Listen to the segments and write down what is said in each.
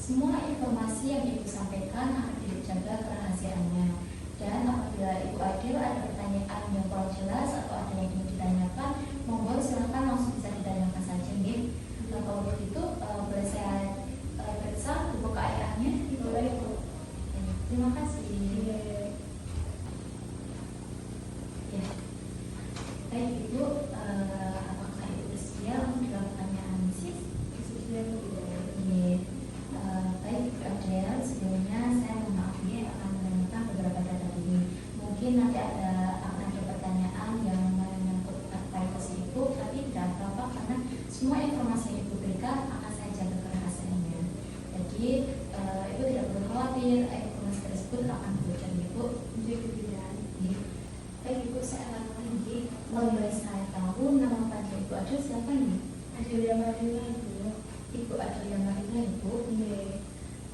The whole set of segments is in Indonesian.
Semua informasi yang Ibu sampaikan akan dijaga kerahasiaannya. Dan apabila Ibu Adil ada pertanyaan yang kurang jelas atau ada yang ingin ditanyakan, monggo silakan langsung bisa ditanyakan saja, nggih. Kalau begitu boleh saya periksa buku KIA-nya? Boleh, Bu. Terima kasih. Ya. Baik Ibu, apakah Ibu bersedia untuk dilakukan analisis? Bersedia, Bu. Baik Ibu Adel, sebelumnya saya mohon maaf ya akan menanyakan beberapa data ini. Mungkin nanti akan ada pertanyaan yang menyangkut privasi Ibu, tapi tidak apa-apa karena semua informasi yang Ibu berikan akan saya jaga kerahasiaannya. Jadi Ibu tidak perlu khawatir, informasi tersebut akan bocor Ibu. Baik Ibu, saya akan lagi. Kalau boleh saya tahu nama panjang Ibu Adel siapa nih? Adelia Marina, Ibu. Ibu Adelia Marina, Ibu.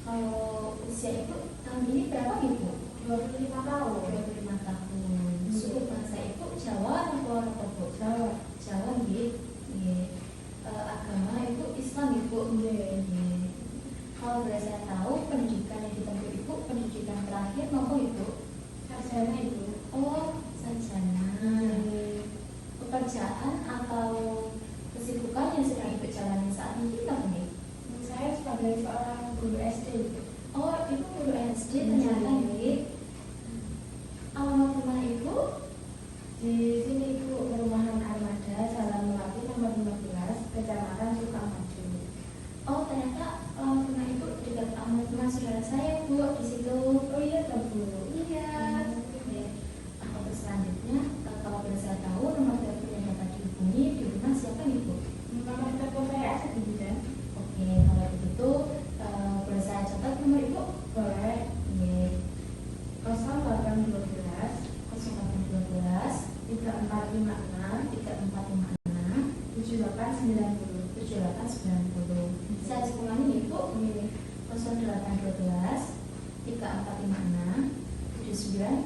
Kalau usia Ibu tahun ini berapa Ibu? 25 tahun. 25 tahun. Suku bahasa Ibu Jawa atau apa Bu? Jawa. Jawa nggih. Agama Ibu Islam Ibu. Kalau boleh saya tahu pendidikan yang ditempuh Ibu pendidikan terakhir maupun Ibu? Sarjana, Ibu. Oh, sarjana. Pekerjaan atau kesibukan yang sedang Ibu jalani saat ini apa nih? Saya sebagai seorang guru SD, Ibu. Oh, Ibu guru SD ternyata nih. Alamat rumah Ibu? Di sini, Ibu, Perumahan Armada, Jalan Melati nomor 15, Kecamatan Sukamaju. Oh, ternyata alamat rumah Ibu dekat alamat rumah saudara saya Bu di situ. Oh iya, Bu. Iya. Untuk selanjutnya, kalau boleh saya tahu nomor telepon yang dapat dihubungi di rumah siapa Ibu? Nomor telepon saya ada di bidan. Oke, kalau begitu boleh saya catat nomor Ibu? Boleh. 0812 0812 3456 3456 7890. 7890. Saya ulangi Ibu. 0812 3456 7890.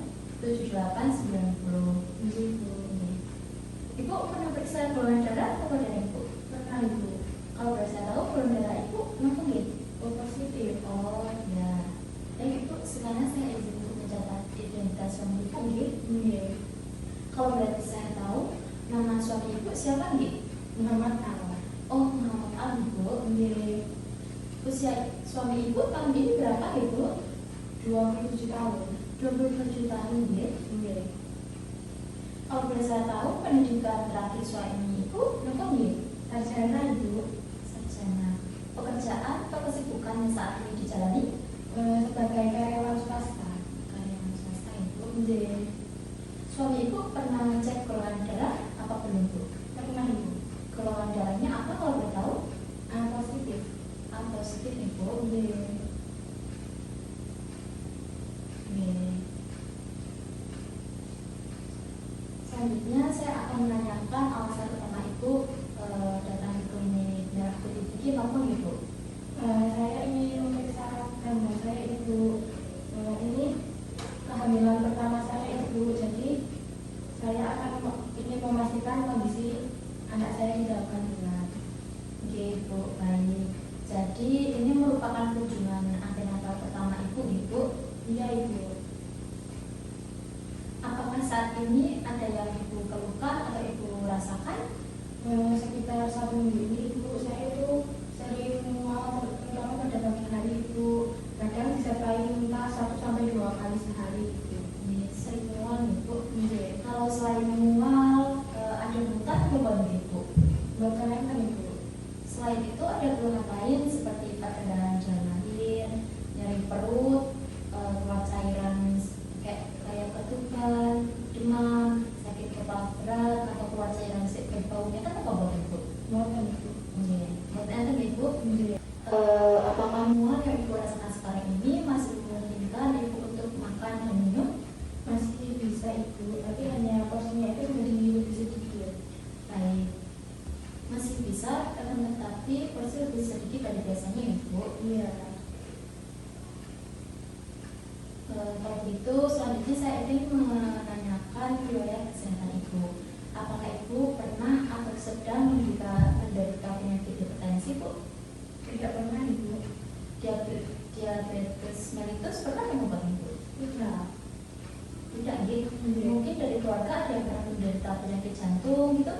Ibu pernah periksa golongan darah atau darah Ibu? Pernah, Ibu. Kalau boleh saya tahu golongan darah Ibu kenapa nggih? Oh, positif. Oh ya. Baik Ibu, sekarang saya izin untuk mencatat identitas suami Ibu nggih. Kalau boleh saya tahu nama suami Ibu siapa nggih? Muhammad Al. Oh, Muhammad Al Ibu. Usia suami Ibu tahun ini berapa Ibu? 27 tahun. 27 tahun nggih. Kalau boleh saya tahu pendidikan terakhir suami Ibu kenapa nggih? Sarjana, Ibu. Sarjana. Pekerjaan atau kesibukan yang saat ini dijalani? Sebagai karyawan swasta. Karyawan swasta Ibu. Suami Ibu pernah ngecek golongan darah apa belum Bu? pernah, Ibu. Golongan darahnya apa kalau boleh tahu? Positif. A positif Ibu. Selanjutnya saya akan menanyakan alasan utama Ibu datang ke klinik Merah Putih Tinggi maupun Ibu. Saya ingin memeriksa kandungan saya, Ibu. Ini kehamilan pertama saya, Ibu. Jadi saya akan ingin memastikan kondisi anak saya di dalam kandungan. Oke Ibu, baik. Jadi ini merupakan kunjungan antenatal pertama Ibu, Ibu? Iya, Ibu. Apakah saat ini ada yang Ibu keluhkan atau Ibu rasakan? Sekitar 1 minggu ini, Ibu, saya itu sering mual, terutama pada pagi hari, Ibu. Kadang disertai muntah 1-2 kali sehari, Ibu. Sering mual Ibu. Kalau selain mual ada muntah atau belum Ibu? Bukan kan, Ibu. Selain itu ada keluhan lain seperti perdarahan jalan lahir, nyeri perut, keluar cairan kayak ketukan, demam, sakit kepala berat atau keluar cairan baunya kan apa buat Ibu? Bukan, Ibu. Buat enten Ibu? Apakah mual yang Ibu rasakan sekarang ini masih memungkinkan Ibu untuk makan dan minum? Masih bisa, Ibu, tapi hanya porsinya itu menjadi lebih sedikit. Baik, masih bisa, tetapi porsi lebih sedikit dari biasanya Ibu. Iya. Kalau begitu, selanjutnya saya ingin menanyakan riwayat kesehatan Ibu. Apakah Ibu pernah atau sedang menderita penyakit hipertensi Bu? Tidak pernah, Ibu. Diabetes diabetes pernah yang obat Ibu? Tidak. Tidak gitu. Iya. Mungkin dari keluarga ada yang pernah menderita penyakit jantung gitu.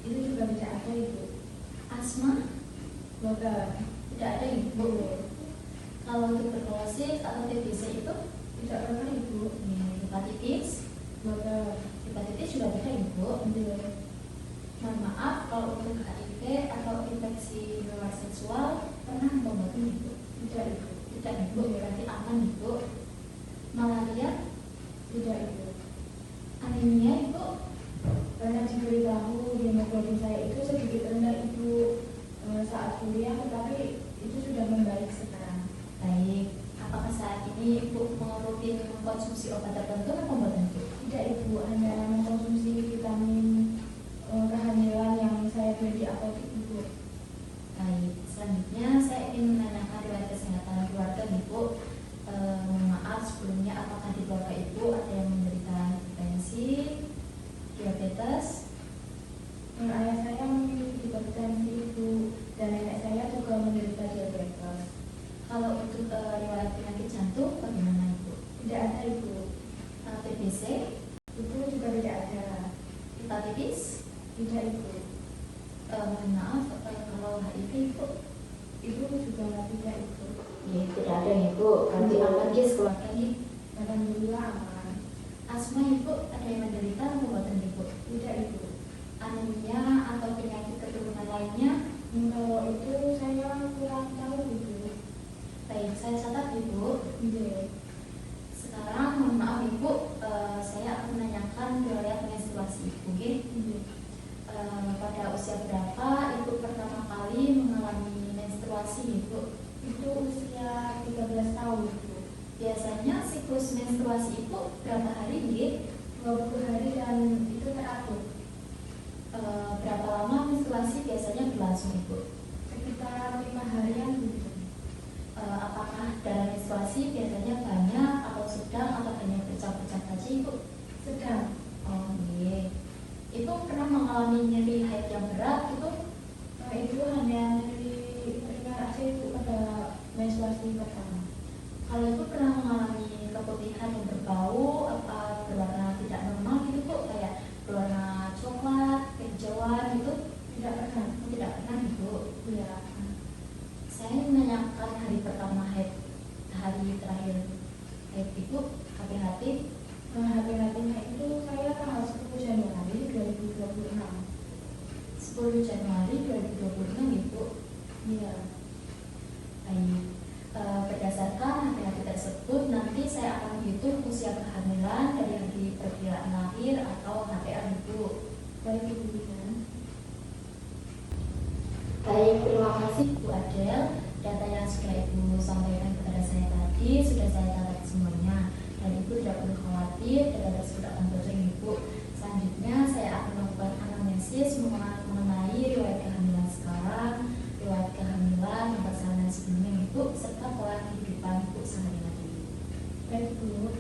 Itu juga tidak ada Ibu. Asma Bukan. tidak ada Ibu. Kalau tuberkulosis atau TBC itu Tidak pernah Ibu. hepatitis, Bukan. hepatitis juga tidak Ibu. Iya. Mohon maaf, kalau untuk HIV atau infeksi menular seksual pernah mengobati Ibu? Tidak Ibu. Tidak Ibu, berarti aman Ibu. Malaria, Tidak Ibu. anemia Ibu, Pernah diberitahu hemoglobin saya itu sedikit rendah Ibu saat kuliah, tetapi itu sudah membaik sekarang. baik. Apakah saat ini Ibu rutin mengkonsumsi obat tertentu atau obat Ibu? Tidak Ibu, hanya mengkonsumsi vitamin kehamilan yang saya beli di apotek Ibu. Baik, selanjutnya saya ingin menanyakan riwayat kesehatan keluarga Ibu. Mohon maaf sebelumnya, apakah di keluarga Ibu ada yang menderita hipertensi, diabetes? Ayah saya memiliki hipertensi Ibu, dan nenek saya juga menderita diabetes. Kalau untuk riwayat penyakit jantung bagaimana Ibu? Tidak ada Ibu. TBC, Itu juga tidak ada. hepatitis? Tidak Ibu. Mohon maaf, kalau HIV Ibu? Itu juga tidak Ibu. Ya, tidak ada Ibu. Berarti aman guys keluarga ini. Alhamdulillah aman. Asma Ibu ada yang menderita atau buatan Ibu? Tidak Ibu. Anemia atau penyakit keturunan lainnya? Kalau itu saya kurang tahu Ibu. Baik, saya catat Ibu. Iya. Sekarang mohon maaf Ibu, saya akan menanyakan riwayat menstruasi Ibu. Oke? Iya. Pada usia berapa Ibu pertama kali mengalami menstruasi Ibu? Itu usia 13 tahun Ibu. Biasanya siklus menstruasi Ibu berapa hari Ibu? 20 hari dan itu teratur. Berapa lama menstruasi biasanya berlangsung Ibu? Sekitar 5 harian Ibu. Apakah darah menstruasi biasanya banyak atau sedang atau hanya bercak-bercak saja Ibu? Sedang. Oh iya. Ibu pernah mengalami nyeri haid yang berat gitu? Itu hanya dari ringan aja Ibu pada menstruasi pertama. Kalau Ibu pernah mengalami keputihan yang berbau, apa berwarna tidak normal gitu Bu? Kayak berwarna coklat, kehijauan gitu? Tidak pernah. Tidak pernah Ibu. Iya. Saya menanyakan hari pertama haid, hari terakhir haid Ibu, hati-hati. Hati-hatinya itu saya tanggal 10 Januari 2026. 10 Januari 2026 Ibu. Iya. Baik. Berdasarkan hati-hati tersebut, nanti saya akan menghitung usia kehamilan dari hari perkiraan lahir atau HPL Ibu. Baik Ibu Bidan. Baik, terima kasih Bu Adel. Data yang sudah Ibu sampaikan kepada saya tadi sudah saya catat semuanya. Dan Ibu tidak perlu khawatir, data tersebut akan bocor Ibu. Selanjutnya saya akan melakukan anamnesis mengenai riwayat kehamilan sekarang, riwayat kehamilan, perjalanan sebelumnya Ibu, serta pola kehidupan Ibu sehari-hari. Baik Bu.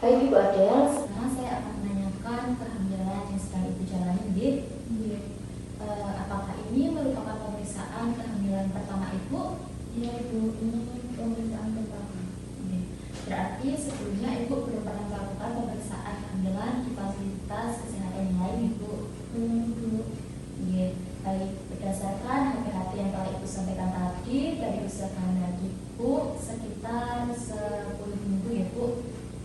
Baik Ibu Adel, sekarang saya akan menanyakan kehamilan yang sedang Ibu jalani, Ibu. Iya. Apakah ini merupakan pemeriksaan kehamilan pertama Ibu? Iya Ibu, ini pemeriksaan pertama. Berarti sebelumnya Ibu belum pernah melakukan pemeriksaan kehamilan di fasilitas kesehatan yang lain Ibu? Belum Ibu. Iya. Baik, berdasarkan hati-hati yang telah Ibu sampaikan tadi, dari usia kehamilan Ibu sekitar 10 minggu ya Bu?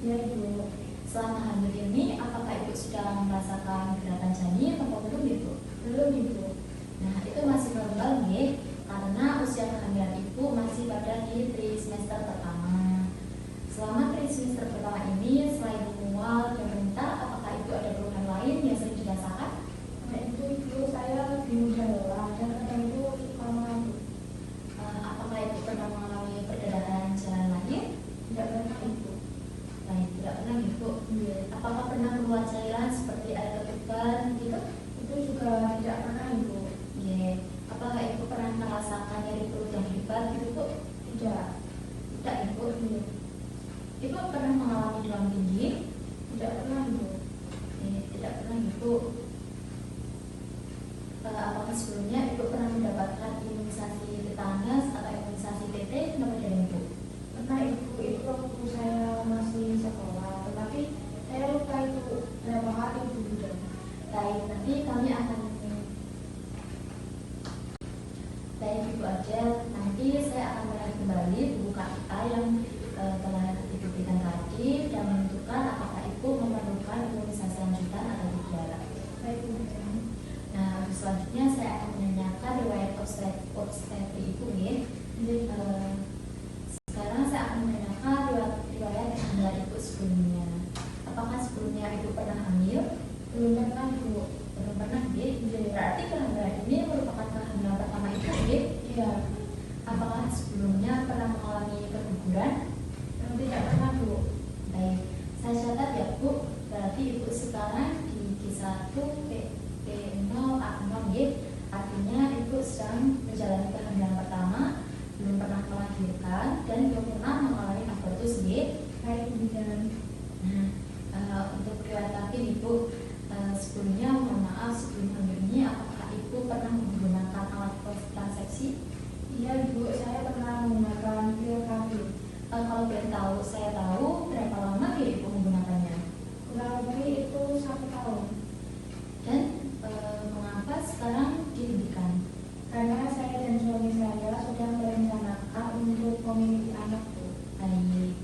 Iya Ibu. Selama hamil ini, apakah Ibu sudah merasakan gerakan janin atau belum Ibu? Belum Ibu. Nah, itu masih normal ya, karena usia kehamilan Ibu masih pada di trimester pertama. Selama trimester pertama ini, selain mual dan muntah, apakah Ibu ada keluhan lain yang sering dirasakan? Nah itu Ibu, saya lebih mudah lelah dan kadang itu suka mengantuk. Apakah Ibu pernah mengalami perdarahan jalan lahir? Tidak pernah Ibu. Baik, tidak pernah Ibu. Iya. Apakah pernah keluar cairan seperti air ketuban gitu? Itu juga tidak pernah Ibu. Iya. Apakah Ibu pernah merasakan nyeri perut yang hebat gitu Bu? Tidak. Tidak Ibu. Iya. Ibu pernah mengalami demam tinggi? Tidak pernah Ibu. Tidak pernah Ibu. Apakah sebelumnya Ibu pernah mendapatkan imunisasi tetanus atau imunisasi TT? Kenapa tidak Ibu? Ibu Adel, nanti saya akan melihat kembali buku KIA yang telah Ibu berikan tadi dan menentukan apakah Ibu memerlukan imunisasi lanjutan atau tidak. Baik, Bu. Nah, selanjutnya saya akan menanyakan riwayat obstetri Ibu nih. Sekarang saya akan menanyakan riwayat kehamilan Ibu sebelumnya. Apakah sebelumnya Ibu pernah hamil? Belum pernah, Bu. Belum pernah, Dek. Berarti kehamilan ini merupakan kehamilan pertama Ibu, Dek? Iya. Apakah sebelumnya pernah mengalami keguguran? Tidak pernah, Bu. Baik, saya catat ya, Bu. Berarti Ibu sekarang di G1 P0 A0, ya. Artinya Ibu sedang menjalani kehamilan pertama, belum pernah melahirkan, dan belum pernah mengalami abortus, ya. Baik, Bu. Nah, untuk riwayat lagi Ibu, sebelumnya mohon maaf sebelum hamil ini apakah Ibu pernah menggunakan alat kontrasepsi? Iya, Bu. Saya pernah menggunakan pil KB. Kalau boleh tahu, saya tahu berapa lama ya Ibu menggunakannya? Kurang lebih itu 1 tahun. Dan mengapa sekarang dihentikan? Karena saya dan suami saya sudah merencanakan untuk memiliki anak, Bu. Baik,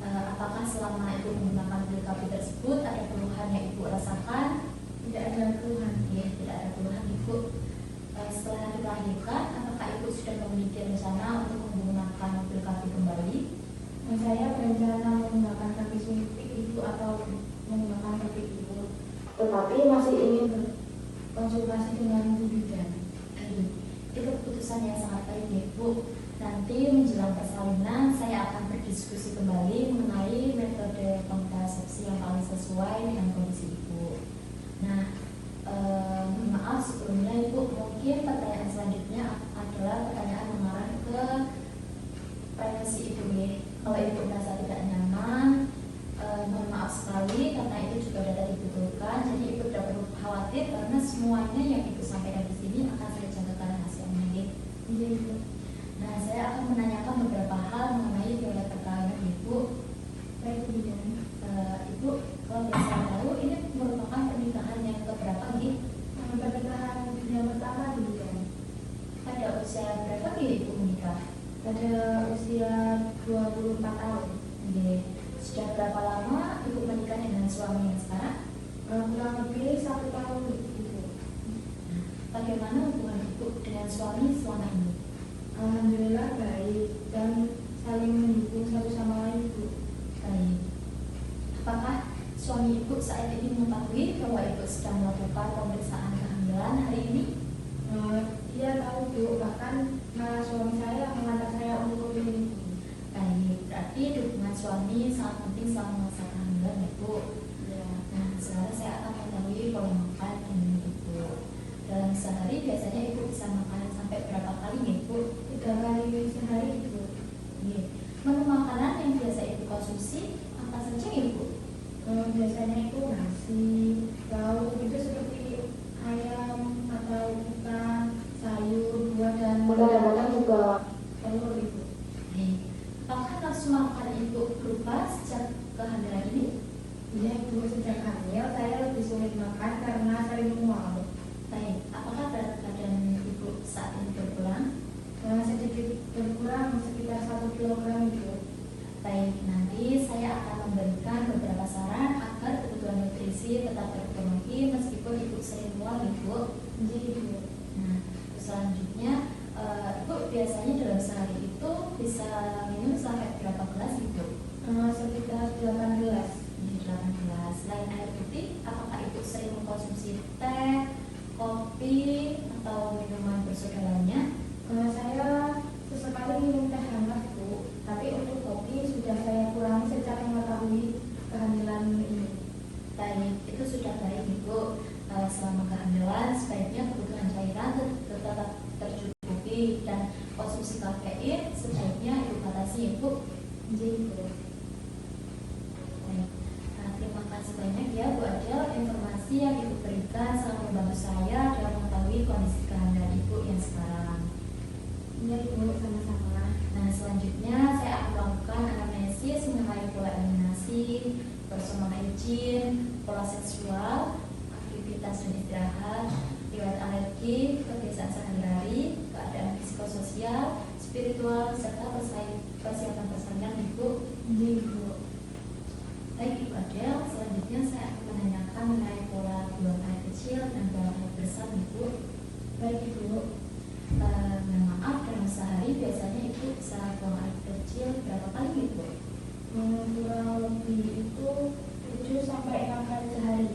apakah selama Ibu menggunakan pil KB tersebut ada keluhan yang Ibu rasakan? Tidak ada keluhan. Ya, tidak ada keluhan Ibu. Setelah dilahirkan, apakah Ibu sudah memiliki rencana untuk menggunakan pil KB kembali? Dan saya berencana menggunakan kaki suntik Ibu atau menggunakan kaki Ibu. Tetapi masih ingin berkonsultasi dengan Bu bidan. Baik, itu keputusan yang sangat baik ya Bu. Nanti menjelang persalinan saya akan berdiskusi kembali mengenai metode kontrasepsi yang paling sesuai dengan kondisi Ibu. Nah, maaf sebelumnya Ibu, mungkin pertanyaan selanjutnya adalah pertanyaan mengarah ke privasi Ibu ya. Kalau Ibu merasa tidak nyaman, mohon maaf sekali karena itu juga sudah dibetulkan. Jadi Ibu tidak perlu khawatir karena semuanya yang Ibu sampaikan di sini akan saya jaga rahasianya ya. Iya, Ibu. Nah, saya akan menanyakan beberapa hal mengenai riwayat perkawinan Ibu. Baik, Bu bidan. Ibu, kalau boleh saya tahu, ini merupakan pernikahan yang keberapa nih? Pernikahan yang pertama, Bu bidan. Pada usia berapa nih Ibu menikah? Pada usia 24 tahun. Oke. Sudah berapa lama Ibu menikah dengan suami yang sekarang? Kurang lebih 1 tahun, Ibu. Bagaimana hubungan Ibu dengan suami selama ini? Alhamdulillah baik dan saling mendukung satu sama lain, Bu. Baik. Apakah suami Ibu saat ini mengetahui bahwa Ibu sedang melakukan pemeriksaan kehamilan hari ini? Dia tahu, Bu, bahkan suami saya mengantar saya untuk ke klinik. Baik, berarti dukungan suami sangat penting selama masa kehamilan ya Bu. Ya. Nah, sekarang saya akan mengetahui pola makan dengan Ibu. Dalam sehari biasanya Ibu bisa makan sampai berapa kali ya Bu? 3 kali sehari, Ibu. Iya. Menu makanan yang biasa Ibu konsumsi apa saja ya Bu? Biasanya itu nasi, lauk itu seperti ayam atau ikan, sayur, buah dan kadang-kadang juga telur, Ibu. Baik. Apakah nafsu makan Ibu berubah sejak kehamilan ini? Iya, Ibu, sejak hamil saya lebih sulit makan karena sering mual. Baik. Apakah berat badan Ibu saat ini berkurang? Sedikit berkurang sekitar 1 kilogram, Ibu. Baik, nanti saya akan memberikan beberapa saran agar kebutuhan nutrisi tetap terpenuhi meskipun Ibu sering mual Ibu. Jadi, Ibu. Nah, selanjutnya Ibu biasanya dalam sehari itu bisa minum sampai berapa gelas Ibu? Sekitar 8 gelas. Di 8 gelas. Selain air putih, apakah Ibu sering mengkonsumsi teh, kopi, atau minuman bersoda lainnya? Saya sesekali minum teh hangat, Bu. Tapi untuk kopi sudah saya kurangi sejak mengetahui kehamilan ini. Baik, itu sudah baik Ibu. Selama kehamilan sebaiknya kebutuhan cairan tetap tercukupi dan konsumsi kafein sebaiknya Ibu batasi Ibu. Jadi, Bu. Baik. Terima kasih banyak ya Bu Adel, informasi yang Ibu berikan sangat membantu saya dalam mengetahui kondisi kehamilan Ibu yang sekarang. Iya, Ibu, sama-sama. Nah, selanjutnya saya akan melakukan anamnesis mengenai pola eliminasi, personal hygiene, pola seksual, aktivitas dan istirahat, riwayat alergi, kebiasaan sehari-hari, keadaan psikososial spiritual, serta persiapan persalinan Ibu. Iya Ibu. Baik Ibu Adel, selanjutnya saya akan menanyakan mengenai pola buang air kecil dan buang air besar Ibu. Baik Ibu. Mohon maaf, dalam sehari biasanya Ibu bisa buang air kecil berapa kali Ibu? Kurang lebih itu 7 sampai 6 kali sehari.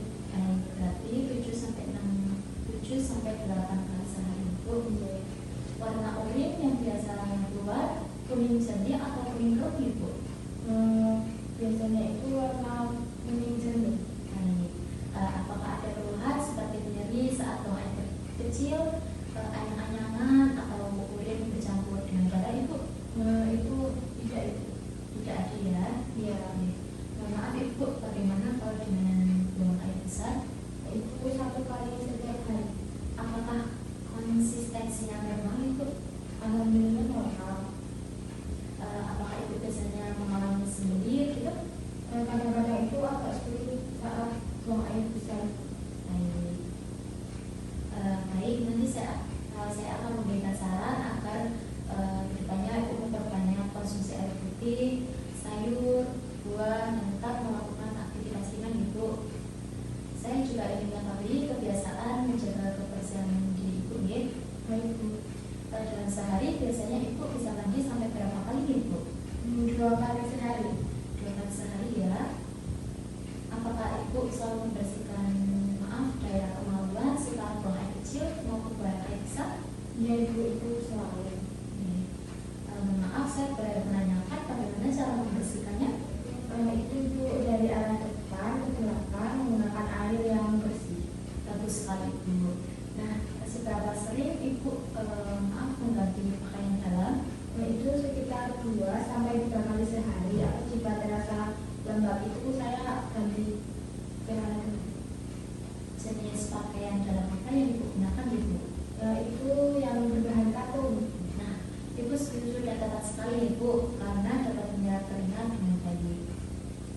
Berarti 7 sampai 8 kali sehari Ibu. Warna urin yang biasa keluar kuning jernih atau kuning keruh Ibu? Biasanya itu warna kuning jernih. Apakah ada keluhan seperti nyeri saat buang air kecil, anyang-anyangan atau urin bercampur dengan darah Ibu? Itu tidak Ibu. Tidak ada ya? Iya. Mohon maaf Ibu, bagaimana kalau dengan buang air besar? Itu 1 kali setiap hari. Apakah konsistensinya normal Ibu? Alhamdulillah normal. Apakah Ibu biasanya mengalami sendiri gitu? Kadang-kadang itu agak sulit saat buang air besar. Baik. Baik, nanti saya akan memberikan saran agar kedepannya Ibu memperbanyak konsumsi air putih, sayur, buah, dan tetap melakukan aktivitas ringan Ibu. Saya juga ingin mengetahui kebiasaan menjaga kebersihan diri Ibu ya. Baik Bu. Dalam sehari biasanya Ibu bisa mandi sampai berapa kali Ibu? 2 kali sehari. 2 kali sehari ya. Apakah Ibu selalu membersihkan daerah kemaluan setelah buang air kecil maupun buang air besar? Iya Ibu, itu selalu. Maaf, saya boleh menanyakan bagaimana cara membersihkannya? Itu Ibu dari arah depan ke belakang menggunakan air yang bersih. Bagus sekali Ibu. Nah, seberapa sering Ibu mengganti pakaian dalam? Itu sekitar 2 sampai 3 kali sehari. Atau jika terasa lembab itu saya ganti celana. Jenis pakaian dalam apa yang Ibu gunakan Ibu? Itu yang berbahan katun. Nah, Ibu sudah tepat sekali Ibu, karena dapat menyerap keringat dengan baik.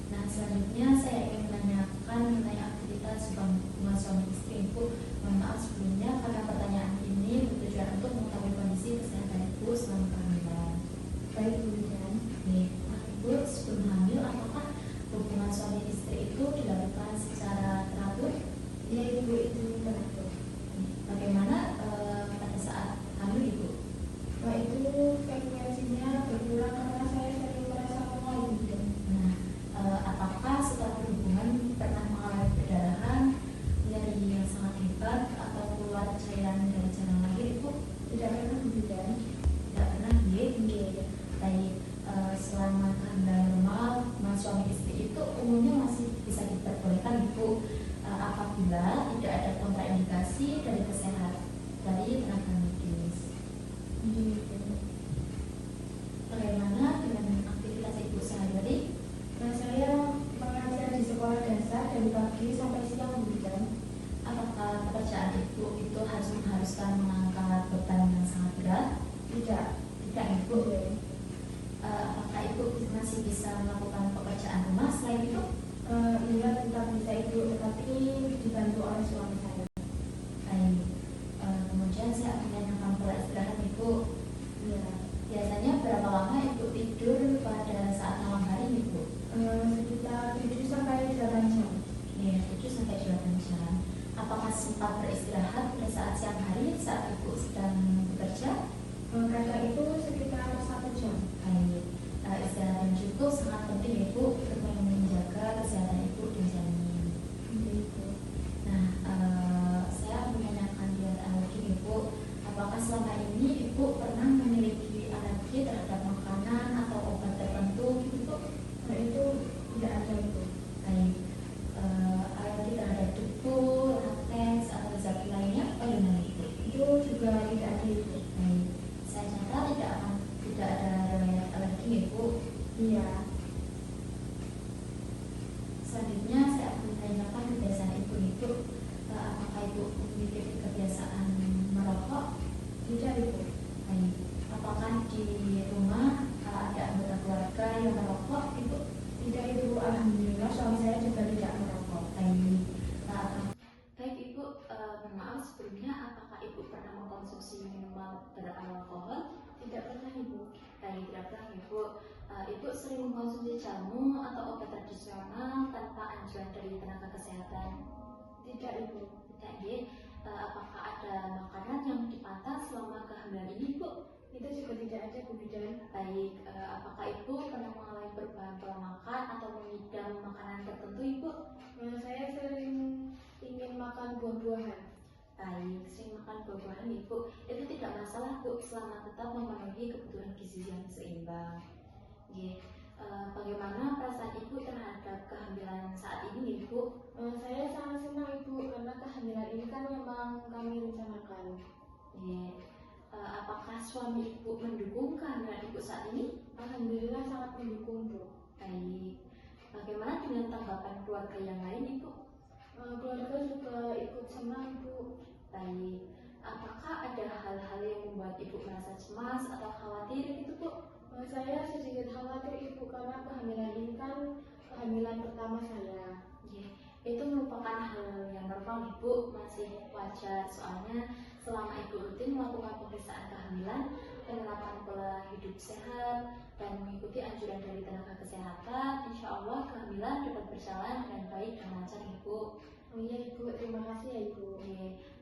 Nah, selanjutnya saya ingin menanyakan mengenai aktivitas hubungan suami istri Ibu. Mohon maaf sebelumnya karena pertanyaan ini bertujuan untuk mengetahui kondisi kesehatan Ibu selama kehamilan. Baik Bu Jan. Nah, Ibu sebelum hamil apakah hubungan suami istri itu dilakukan secara teratur? Iya Ibu, itu teratur. Bagaimana pada saat hamil Ibu? Itu frekuensinya berkurang karena saya sering merasa mual Ibu Jan. Nah, apakah setelah berhubungan pernah mengalami perdarahan, nyeri yang sangat hebat, atau keluar cairan dari jalan lahir Ibu? Tidak pernah Bu Jan. Tidak pernah ya? Baik, selama kehamilan normal, suami istri itu umumnya masih bisa diperbolehkan Ibu apabila tidak ada kontraindikasi dari kesehatan dari tenaga medis. Bagaimana dengan aktivitas Ibu sehari-hari? Saya mengajar di sekolah dasar dari pagi sampai siang Bu Jan. Apakah pekerjaan Ibu itu harus mengharuskan mengangkat beban yang sangat berat? Tidak. Tidak Ibu. Apakah Ibu masih bisa melakukan pekerjaan rumah selain itu? Iya tetap bisa Ibu, tetapi dibantu oleh suami saya. Baik. Kemudian saya akan menanyakan pola istirahat Ibu. Iya. Biasanya berapa lama Ibu tidur pada saat malam hari Ibu? Sekitar 7 sampai 8 jam. Iya, 7 sampai 8 jam. Apakah sempat beristirahat pada saat siang hari saat Ibu sedang bekerja? Kadang itu sekitar 1 jam. Baik. Istirahat yang cukup sangat penting Ibu untuk menjaga kesehatan Ibu dijamin. Begitu. Nah, saya menanyakan di alergi Ibu, apakah selama ini Ibu pernah memiliki alergi terhadap makanan atau obat tertentu gitu Bu? Itu tidak ada Ibu. Baik. Alergi terhadap debu, latex atau zat lainnya bagaimana Ibu? Itu juga tidak ada Ibu. Baik. Saya catat tidak ada riwayat alergi Ibu. Iya. Selanjutnya saya akan menanyakan kebiasaan Ibu. Apakah Ibu memiliki kebiasaan merokok? Tidak Ibu. Baik. Apakah di rumah ada anggota keluarga yang merokok Ibu? Tidak Ibu, alhamdulillah suami saya juga tidak merokok. Baik. Baik Ibu, mohon maaf sebelumnya apakah Ibu pernah mengkonsumsi minuman beralkohol? Tidak pernah Ibu. sering mengkonsumsi jamu atau obat tradisional tanpa anjuran dari tenaga kesehatan? Tidak, Ibu. Tidak, nggih. Apakah ada makanan yang dipantau selama kehamilan ini, Bu? Itu juga tidak ada, Bu Bidan. Baik, apakah Ibu pernah mengalami perubahan pola makan atau mengidam makanan tertentu, Ibu? Saya sering ingin makan buah-buahan. Baik, sering makan buah-buahan, Ibu. Itu tidak masalah, Bu, selama tetap memenuhi kebutuhan gizi yang seimbang. Nggih. Bagaimana perasaan Ibu terhadap kehamilan saat ini, Ibu? Saya sangat senang, Ibu, karena kehamilan ini kan memang kami rencanakan. Nggih. Apakah suami Ibu mendukung kehamilan Ibu saat ini? Alhamdulillah sangat mendukung, Bu. Baik. Bagaimana dengan tanggapan keluarga yang lain, Ibu? Keluarga juga ikut senang, Bu. Baik. Apakah ada hal-hal yang membuat Ibu merasa cemas atau khawatir gitu, Bu? Saya sedikit khawatir, Ibu, karena kehamilan ini kan kehamilan pertama saya. Nggih. Itu merupakan hal yang normal, Ibu, masih wajar. Soalnya selama Ibu rutin melakukan pemeriksaan kehamilan, penerapan pola hidup sehat, dan mengikuti anjuran dari tenaga kesehatan, insya Allah kehamilan dapat berjalan dengan baik dan lancar, Ibu. Oh iya, Ibu, terima kasih ya, Ibu.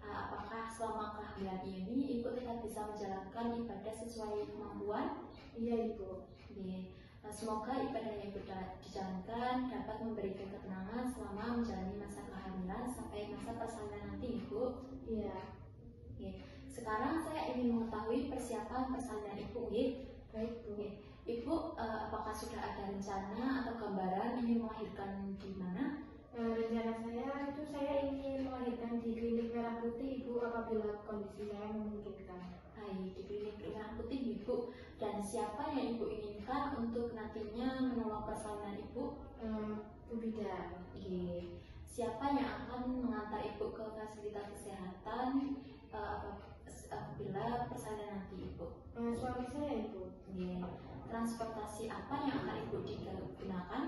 Apakah selama kehamilan ini Ibu tetap bisa menjalankan ibadah sesuai kemampuan? Iya, Ibu. Semoga ibadah yang Ibu dijalankan dapat memberikan ketenangan selama menjalani masa kehamilan sampai masa persalinan nanti, Ibu. Iya. Sekarang saya ingin mengetahui persiapan persalinan Ibu, nggih. Baik, Bu. Ibu, apakah sudah ada rencana atau gambaran ingin melahirkan di mana? Rencana saya ingin melahirkan di klinik Merah Putih, Ibu, apabila kondisi saya memungkinkan. Baik, di klinik Merah Putih, Ibu. Dan siapa yang Ibu inginkan untuk nantinya menolong persalinan Ibu? Bu Bidan. Siapa yang akan mengantar Ibu ke fasilitas kesehatan apabila persalinan nanti, Ibu? Suami saya, Ibu. Transportasi apa yang akan Ibu digunakan?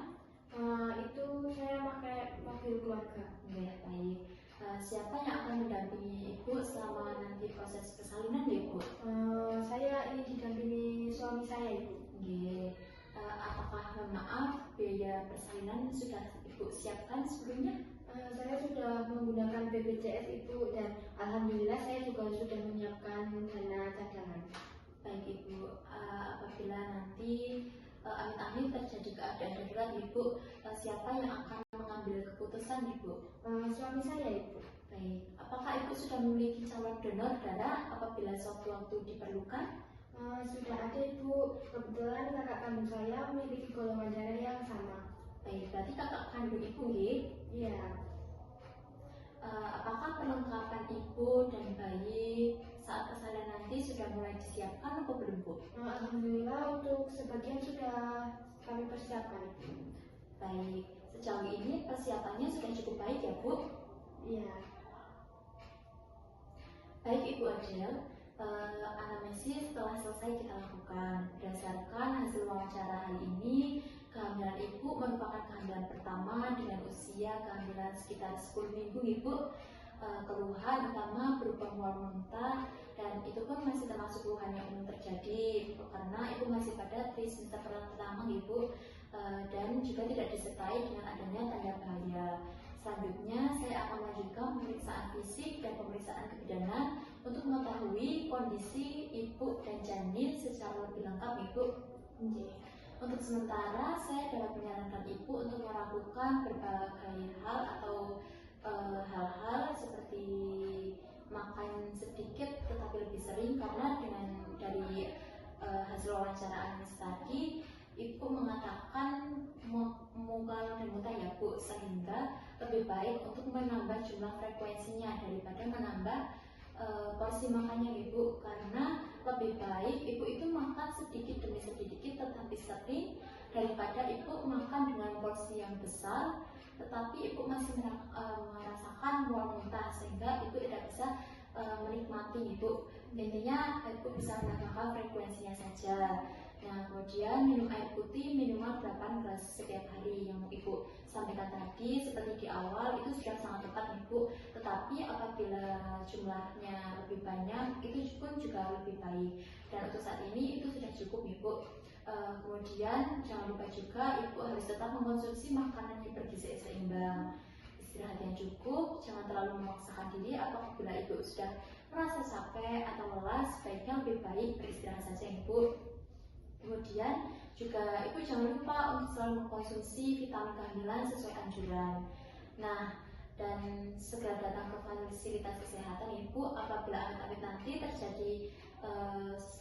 Itu saya pakai mobil keluarga. Baik. Siapa yang akan mendampingi Ibu selama nanti proses persalinan, ya, Ibu? Saya ingin didampingi suami saya, Ibu. Apakah maaf biaya persalinan sudah Ibu siapkan sebelumnya? Saya sudah menggunakan BPJS, Ibu, dan alhamdulillah saya juga sudah menyiapkan dana cadangan. Baik, Ibu. Apabila nanti amit-amit terjadi keadaan darurat, Ibu, siapa yang akan mengambil keputusan, Ibu? Suami saya, Ibu. Baik. Apakah Ibu sudah memiliki calon donor darah apabila suatu waktu diperlukan? Sudah ada, Ibu. Kebetulan kakak kandung saya memiliki golongan darah yang sama. Baik, berarti kakak kandung Ibu, nggih? Iya. Apakah perlengkapan Ibu dan bayi saat persalinan nanti sudah mulai disiapkan atau belum, Bu? Alhamdulillah untuk sebagian sudah kami persiapkan. Baik, sejauh ini persiapannya sudah cukup baik ya, Bu? Iya. Baik, Ibu Adel. Anamnesis telah selesai kita lakukan. Berdasarkan hasil wawancara hari ini, kehamilan Ibu merupakan kehamilan pertama dengan usia kehamilan sekitar 10 minggu, Ibu. Keluhan utama berupa mual muntah, dan itu pun masih termasuk keluhan yang umum terjadi karena Ibu masih pada trimester pertama, Ibu, dan juga tidak disertai dengan adanya tanda bahaya. Selanjutnya saya akan melanjutkan pemeriksaan fisik dan pemeriksaan kebidanan untuk mengetahui kondisi Ibu dan janin secara lebih lengkap, Ibu. Untuk sementara saya dapat menyarankan Ibu untuk melakukan berbagai hal atau hal-hal seperti makan sedikit tetapi lebih sering, karena dari hasil wawancara Anies tadi Ibu mengatakan mual dan muntah, ya, Bu, sehingga lebih baik untuk menambah jumlah frekuensinya daripada menambah porsi makannya, Ibu, karena lebih baik Ibu itu makan sedikit demi sedikit tetapi sering daripada Ibu makan dengan porsi yang besar tetapi Ibu masih merasakan mual muntah sehingga Ibu tidak bisa menikmati, Ibu. Intinya Ibu bisa menambahkan frekuensinya saja. Nah, kemudian minum air putih minimal 8 gelas setiap hari yang Ibu sampaikan tadi seperti di awal itu sudah sangat tepat, Ibu. Tetapi apabila jumlahnya lebih banyak itu pun juga lebih baik. dan untuk saat ini itu sudah cukup Ibu. Kemudian jangan lupa juga Ibu harus tetap mengkonsumsi makanan yang bergizi seimbang, istirahat yang cukup, jangan terlalu memaksakan diri. Apabila Ibu sudah merasa capek atau lelah, sebaiknya lebih baik beristirahat saja Ibu. Kemudian juga Ibu jangan lupa untuk selalu mengkonsumsi vitamin kehamilan sesuai anjuran. Nah, dan segera datang ke fasilitas kesehatan Ibu apabila amit-amit nanti terjadi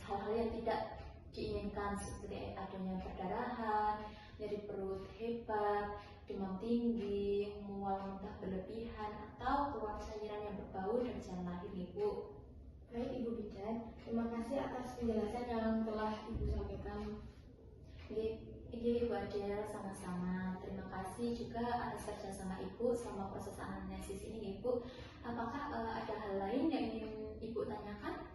hal-hal yang tidak diinginkan seperti adanya perdarahan, nyeri perut hebat, demam tinggi, mual muntah berlebihan, atau keluar cairan yang berbau dari jalan lahir Ibu. Baik Ibu Bidan, terima kasih atas penjelasan yang telah Ibu sampaikan. Ibu Adel, sama-sama. Terima kasih juga atas kerjasama Ibu selama proses anamnesis ini Ibu. Apakah ada hal lain yang ingin Ibu tanyakan?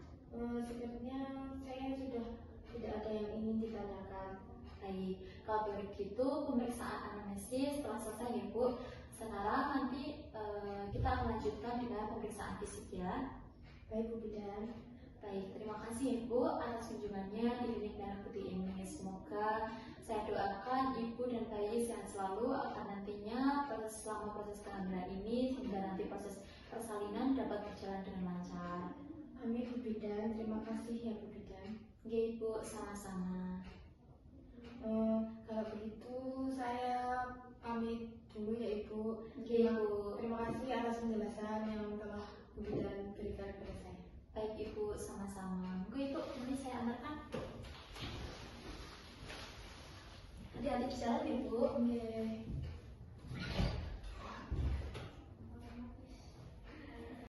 Sepertinya saya sudah tidak ada yang ingin ditanyakan. Baik, kalau begitu pemeriksaan anamnesis telah selesai Ibu. Sekarang nanti kita akan lanjutkan dengan pemeriksaan fisik ya. Baik Bu Bidan. Baik, terima kasih Ibu atas kunjungannya di Klinik Merah Putih ini. Semoga saya doakan Ibu dan bayi sehat selalu akan nantinya selama proses kehamilan ini hingga nanti proses persalinan dapat berjalan dengan lancar. Amin Bu Bidan, terima kasih ya Bu Bidan. Oke Ibu, sama-sama. Kalau begitu saya pamit dulu ya Ibu. Oke Ibu. Terima kasih atas penjelasan yang telah Bu Bidan berikan kepada saya. Baik Ibu, sama-sama. Oke Ibu, ini saya antarkan. Adik-adik di jalan Ibu.